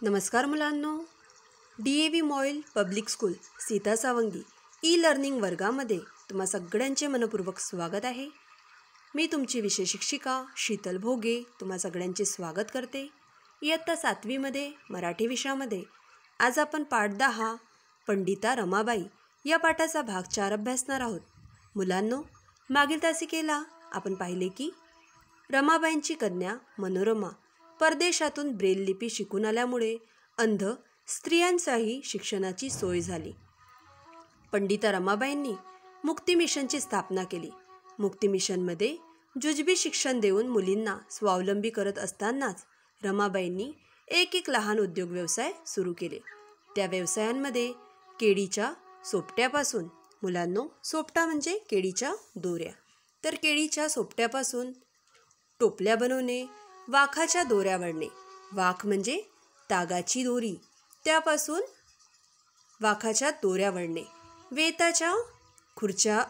नमस्कार मुलांनो, DAV model public school Sita Sawangi e learning वर्गामध्ये तुम्हा सगळ्यांचे मनपूर्वक स्वागत आहे। मी तुमची विषय शिक्षिका शीतल भोगे तुम्हा सगळ्यांचे स्वागत करते। इयत्ता 7वी मध्ये मराठी विषयामध्ये आज आपण पाठ 10 पंडिता रमाबाई या पाठाचा भाग 4 अभ्यासणार आहोत। मुलांनो, मागील तासिकेला आपण पाहिले की रमाबाईंची कन्या मनोरमा परदेशातून ब्रेल लिपी शिकून आल्यामुळे अंध स्त्रियांचाही शिक्षणाची सोय झाली। पंडिता रमाबाईंनी मुक्ती मिशनची स्थापना केली। मुक्ती मिशनमध्ये जुजबी शिक्षण देऊन मुलींना स्वावलंबी करत असतानाच रमाबाईंनी एक लहान उद्योग व्यवसाय सुरू केले। त्या व्यवसायांमध्ये केळीच्या सोपट्यापासून, मुलांनो सोपटा म्हणजे केळीच्या दोऱ्या, तर केळीच्या सोपट्यापासून टोपल्या बनवणे, वाखाच्या दोऱ्या वळणे, वाख म्हणजे तागाची दोरी, त्यापासून वाखाच्या दोऱ्या वळणे, वेताच्या खुर्च्या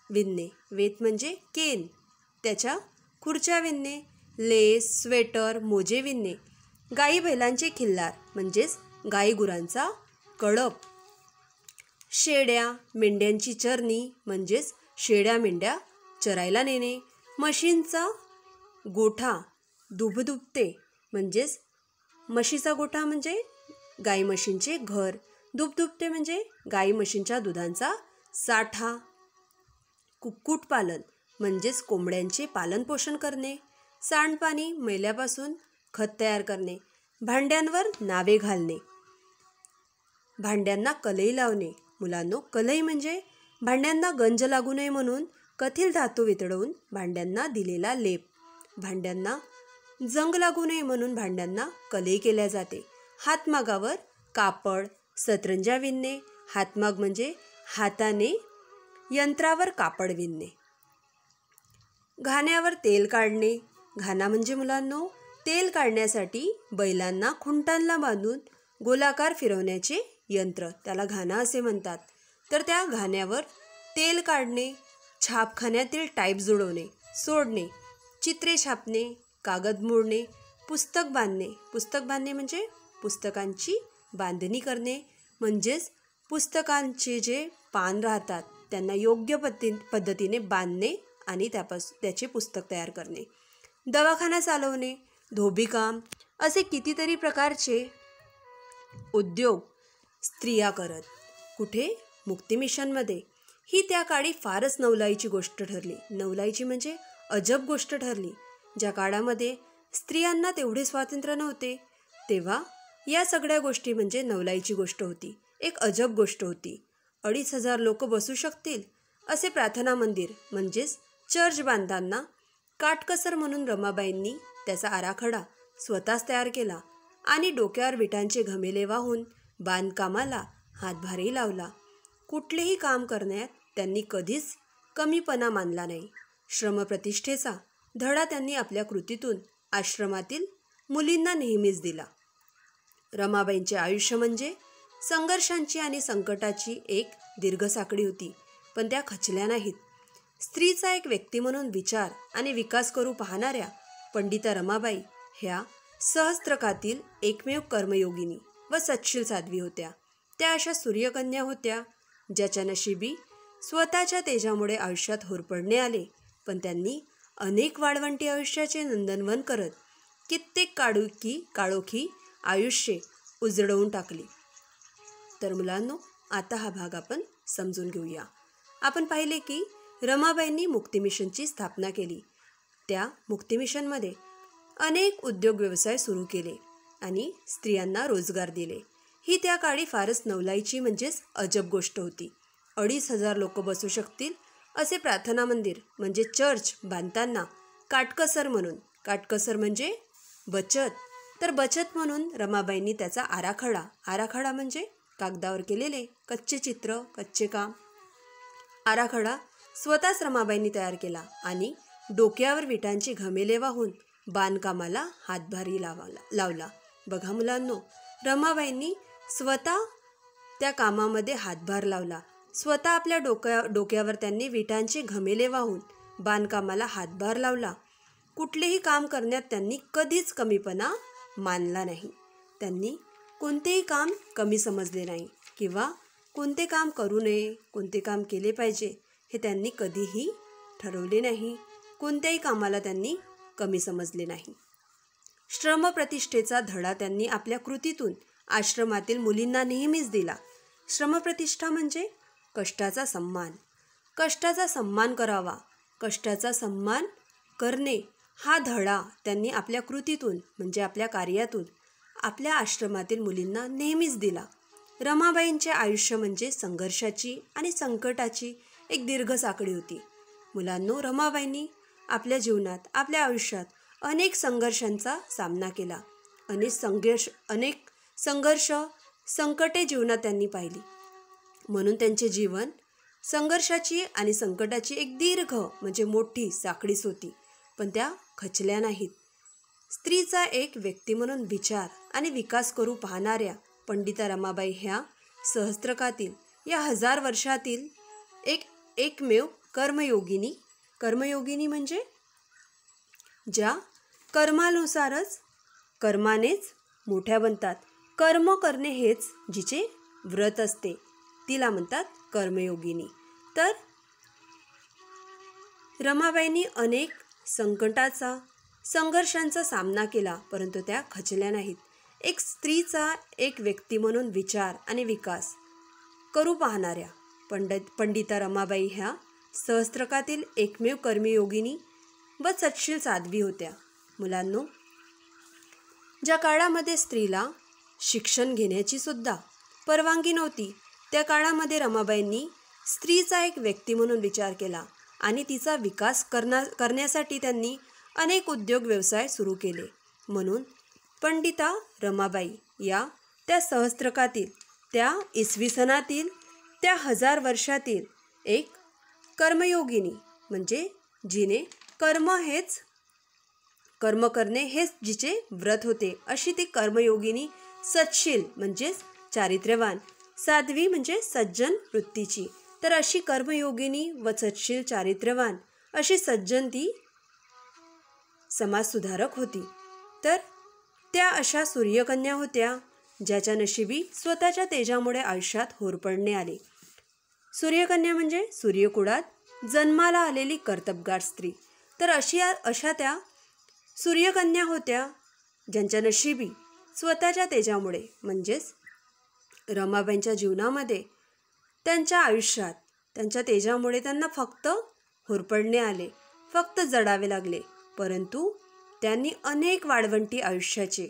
विणणे, वेत म्हणजे केन, त्याच्या खुर्च्या विणणे, लेस, स्वेटर, मोजे विणणे, गाई बैलांचे खिल्लार म्हणजेच गाई गुरांचा कळप, शेळ्या मेंढ्यांची चरणी म्हणजेच शेळ्या मेंढ्या चरायला नेणे, म्हशींचा गोठा दुभदुभते म्हणजेच म्हशीचा गोठा म्हणजे गाई म्हशींचे घर, दुभदुभते म्हणजे गाई म्हशींच्या दुधांचा साठा, कुक्कुटपालन म्हणजेच कोंबड्यांचे पालनपोषण करणे, सांडपाणी मैल्यापासून खत तयार करणे, भांड्यांवर नावे घालणे, भांड्यांना कलई लावणे। मुलांनो, कलई म्हणजे भांड्यांना गंज लागू नये म्हणून कथील धातू वितळवून भांड्यांना दिलेला लेप, भांड्यांना जंग लागू नये म्हणून भांड्यांना कलई केल्या जाते। हातमागावर कापड, सतरंजा विणणे, हातमाग म्हणजे हाताने यंत्रावर कापड विणणे, घाण्यावर तेल काढणे, घाणा म्हणजे मुलांनो तेल काढण्यासाठी बैलांना खुंटांना बांधून गोलाकार फिरवण्याचे यंत्र, त्याला घाणा असे म्हणतात। तर त्या घाण्यावर तेल काढणे, छापखान्यातील टाईप जुळवणे सोडणे, चित्रे छापणे, कागद मोडणे, पुस्तक बांधणे, पुस्तक बांधणे म्हणजे पुस्तकांची बांधणी करणे, म्हणजेच पुस्तकांचे जे पान राहतात त्यांना योग्य पद्धतीने बांधणे आणि त्याचे पुस्तक तयार करणे, दवाखाना चालवणे, धोबीकाम, असे कितीतरी प्रकारचे उद्योग स्त्रिया करत। कुठे? मुक्ती मिशनमध्ये। ही त्या काळी फारच नवलाईची गोष्ट ठरली। नवलाईची म्हणजे अजब गोष्ट ठरली। ज्या काळामध्ये स्त्रियांना तेवढे स्वातंत्र्य नव्हते तेव्हा या सगळ्या गोष्टी म्हणजे नवलाईची गोष्ट होती, एक अजब गोष्ट होती। 2500 लोक बसू शकतील असे प्रार्थना मंदिर म्हणजेच चर्च बांधताना काटकसर म्हणून रमाबाईंनी त्याचा आराखडा स्वतःच तयार केला आणि डोक्यावर विटांचे घमेले वाहून बांधकामाला हातभारही लावला। कुठलेही काम करण्यात त्यांनी कधीच कमीपणा मानला नाही। श्रमप्रतिष्ठेचा धडा त्यांनी आपल्या कृतीतून आश्रमातील मुलींना नेहमीच दिला। रमाबाईंचे आयुष्य म्हणजे संघर्षांची आणि संकटाची एक दीर्घ साखळी होती, पण त्या खचल्या नाहीत। स्त्रीचा एक व्यक्ती म्हणून विचार आणि विकास करू पाहणाऱ्या पंडिता रमाबाई ह्या सहस्त्रकातील एकमेव कर्मयोगिनी व सच्छील साध्वी होत्या। त्या अशा सूर्यकन्या होत्या ज्याच्या नशिबी स्वतःच्या तेजामुळे आयुष्यात होरपळणे आले, पण त्यांनी अनेक वाळवंटी आयुष्याचे नंदनवन करत कित्येक काळोखी आयुष्ये उजळवून टाकली। तर मुलांनो, आता हा भाग आपण समजून घेऊया। आपण पाहिले की रमाबाईंनी मुक्ती मिशनची स्थापना केली। त्या मुक्ती मिशनमध्ये अनेक उद्योग व्यवसाय सुरू केले आणि स्त्रियांना रोजगार दिले। ही त्या काळी फारच नवलाईची म्हणजेच अजब गोष्ट होती। 2500 लोक बसू शकतील असे प्रार्थना मंदिर म्हणजे चर्च बांधताना काटकसर म्हणून, काटकसर म्हणजे बचत, तर बचत म्हणून रमाबाईंनी त्याचा आराखडा म्हणजे कागदावर केलेले कच्चे चित्र, कच्चे काम, आराखडा स्वतःच रमाबाईंनी तयार केला आणि डोक्यावर विटांचे घमेले वाहून बांधकामाला हातभारही लावला। बघा मुलांनो, रमाबाईंनी स्वतः त्या कामामध्ये हातभार लावला, स्वतः आपल्या डोक्यावर त्यांनी विटांचे घमेले वाहून बांधकामाला हातभार लावला। कुठलेही काम करण्यात त्यांनी कधीच कमीपणा मानला नाही। त्यांनी कोणतेही काम कमी समजले नाही किंवा कोणते काम करू नये, कोणते काम केले पाहिजे हे त्यांनी कधीही ठरवले नाही. कोणत्याही कामाला त्यांनी कमी समजले नाही. श्रमप्रतिष्ठेचा धडा त्यांनी आपल्या कृतीतून आश्रमातील मुलींना नेहमीच दिला. श्रमप्रतिष्ठा म्हणजे कष्टाचा सन्मान. कष्टाचा सन्मान करावा, कष्टाचा सन्मान करणे हा धडा त्यांनी आपल्या कृतीतून म्हणजे आपल्या कार्यातून आपल्या आश्रमातील मुलींना नेहमीच दिला. रमाबाईंचे आयुष्य म्हणजे संघर्षाची आणि संकटाची एक दीर्घ साखळी होती. मुलांनो, रमाबाईंनी आपल्या जीवनात, आपल्या आयुष्यात अनेक संघर्षांचा सामना केला. अनेक संघर्ष, संकटे जीवनात त्यांनी पाहिली. म्हणून त्यांचे जीवन संघर्षाची आणि संकटाची एक दीर्घ म्हणजे मोठी साखळीच होती. पण त्या खचल्या नाहीत. स्त्रीचा एक व्यक्ती म्हणून विचार आणि विकास करू पाहणाऱ्या पंडिता रमाबाई ह्या सहस्त्रकातील, या 1000 वर्षातील एकमेव कर्मयोगिनी. कर्मयोगिनी म्हणजे ज्या कर्मानुसारच कर्मानेच मोठ्या बनतात. कर्म करणे हेच जिचे व्रत असते तिला म्हणतात कर्मयोगिनी. तर रमाबाईंनी अनेक संकटाचा, संघर्षांचा सामना केला, परंतु त्या खचल्या नाहीत. एक स्त्रीचा एक व्यक्ती म्हणून विचार आणि विकास करू पाहणाऱ्या पंडिता रमाबाई ह्या सहस्त्रकातील एकमेव कर्मयोगिनी व सत्शील साध्वी होत्या. मुलांनो, ज्या काळामध्ये स्त्रीला शिक्षण घेण्याची सुद्धा परवानगी नव्हती, त्या काळामध्ये रमाबाईंनी स्त्रीचा एक व्यक्ती म्हणून विचार केला आणि तिचा विकास करण्यासाठी त्यांनी अनेक उद्योग व्यवसाय सुरू केले. म्हणून पंडिता रमाबाई या त्या सहस्त्रकातील, त्या इसवी सनातील, त्या 1000 वर्षातील एक कर्मयोगिनी म्हणजे जिने कर्म करणे हेच जिचे व्रत होते, अशी ती कर्मयोगिनी, सत्शील म्हणजेच चारित्र्यवान, साध्वी म्हणजे सज्जन वृत्तीची. तर अशी कर्मयोगिनी व सत्शील चारित्र्यवान अशी सज्जन ती समाजसुधारक होती. तर त्या अशा सूर्यकन्या होत्या ज्याच्या नशिबी स्वतःच्या तेजामुळे आयुष्यात होरपळणे आले. सूर्यकन्या म्हणजे सूर्यकुळात जन्माला आलेली कर्तबगार स्त्री. तर अशा त्या सूर्यकन्या होत्या ज्यांच्या नशिबी स्वतःच्या तेजामुळे म्हणजेच रमाबाईंच्या जीवनामध्ये, त्यांच्या आयुष्यात त्यांच्या तेजामुळे त्यांना फक्त होरपळणे आले, फक्त जडावे लागले. परंतु त्यांनी अनेक वाळवंटी आयुष्याचे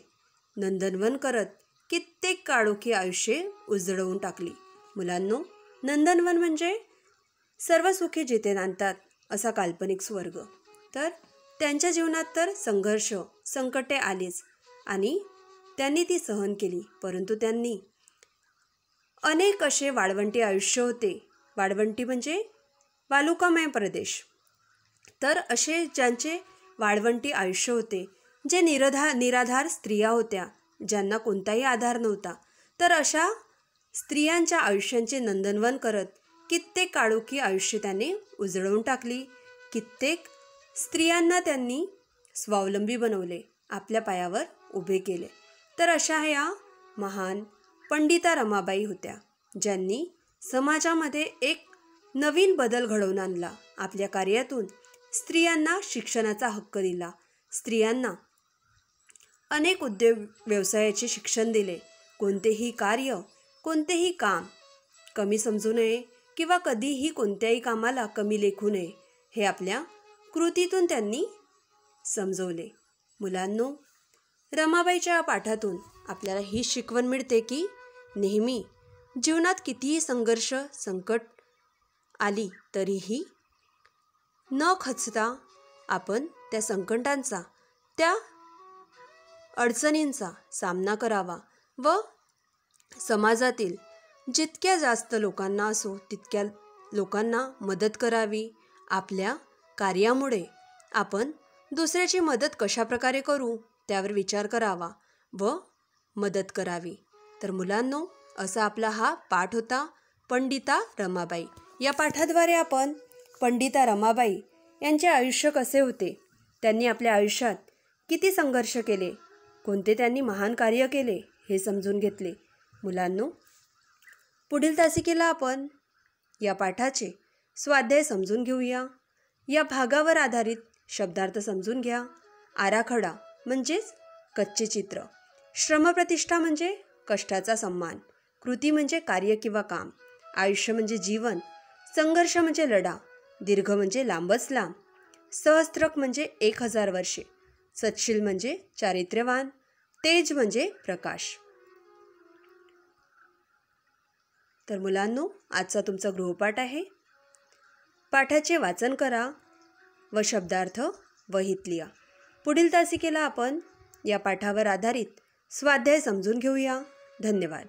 नंदनवन करत कित्येक काळोखी आयुष्ये उजळवून टाकली. मुलांनो, नंदनवन म्हणजे सर्व सुखे जिथे नांदतात असा काल्पनिक स्वर्ग. तर त्यांच्या जीवनात तर संघर्ष, संकटे आलीच आणि त्यांनी ती सहन केली. परंतु त्यांनी अनेक असे वाळवंटी आयुष्य होते. वाळवंटी म्हणजे वालुकामय प्रदेश. तर असे ज्यांचे वाळवंटी आयुष्य होते, जे निराधार स्त्रिया होत्या, ज्यांना कोणताही आधार नव्हता, तर अशा स्त्रियांच्या आयुष्यांचे नंदनवन करत कित्येक काळोखी आयुष्य त्यांनी उजळवून टाकली. कित्येक स्त्रियांना त्यांनी स्वावलंबी बनवले, आपल्या पायावर उभे केले. तर अशा ह्या महान पंडिता रमाबाई होत्या, ज्यांनी समाजामध्ये एक नवीन बदल घडवून आणला. आपल्या कार्यातून स्त्रियांना शिक्षणाचा हक्क दिला, स्त्रियांना अनेक उद्योग व्यवसायाचे शिक्षण दिले. कोणतेही कार्य, कोणतेही काम कमी समजू नये किंवा कधीही कोणत्याही कामाला कमी लेखू नये हे आपल्या कृतीतून त्यांनी समजवले. मुलांनो, रमाबाईच्या पाठातून आपल्याला ही शिकवण मिळते की नेहमी जीवनात कितीही संघर्ष, संकट आली तरीही न खचता आपण त्या संकटांचा, त्या अडचणींचा सामना करावा व समाजातील जितक्या जास्त लोकांना असो तितक्या लोकांना मदत करावी. आपल्या कार्यामुळे आपण दुसऱ्याची मदत कशाप्रकारे करू त्यावर विचार करावा व मदत करावी. तर मुलांनो, असा आपला हा पाठ होता पंडिता रमाबाई. या पाठाद्वारे आपण पंडिता रमाबाई यांचे आयुष्य कसे होते, त्यांनी आपल्या आयुष्यात किती संघर्ष केले, कोणते त्यांनी महान कार्य केले हे समजून घेतले. मुलांनो, पुढील तासिकेला आपण या पाठाचे स्वाध्याय समजून घेऊया. या भागावर आधारित शब्दार्थ समजून घ्या. आराखडा म्हणजेच कच्चे चित्र. श्रमप्रतिष्ठा म्हणजे कष्टाचा सन्मान. कृती म्हणजे कार्य किंवा काम. आयुष्य म्हणजे जीवन. संघर्ष म्हणजे लढा. दीर्घ म्हणजे लांबच लांब. सहस्त्रक म्हणजे 1000 वर्षे. सत्शील म्हणजे चारित्र्यवान. तेज म्हणजे प्रकाश. तर मुलांनो, आजचा तुमचा गृहपाठ आहे. पाठाचे वाचन करा व शब्दार्थ वहीत लिहा. पुढील तासिकेला आपण या पाठावर आधारित स्वाध्याय समजून घेऊया. धन्यवाद.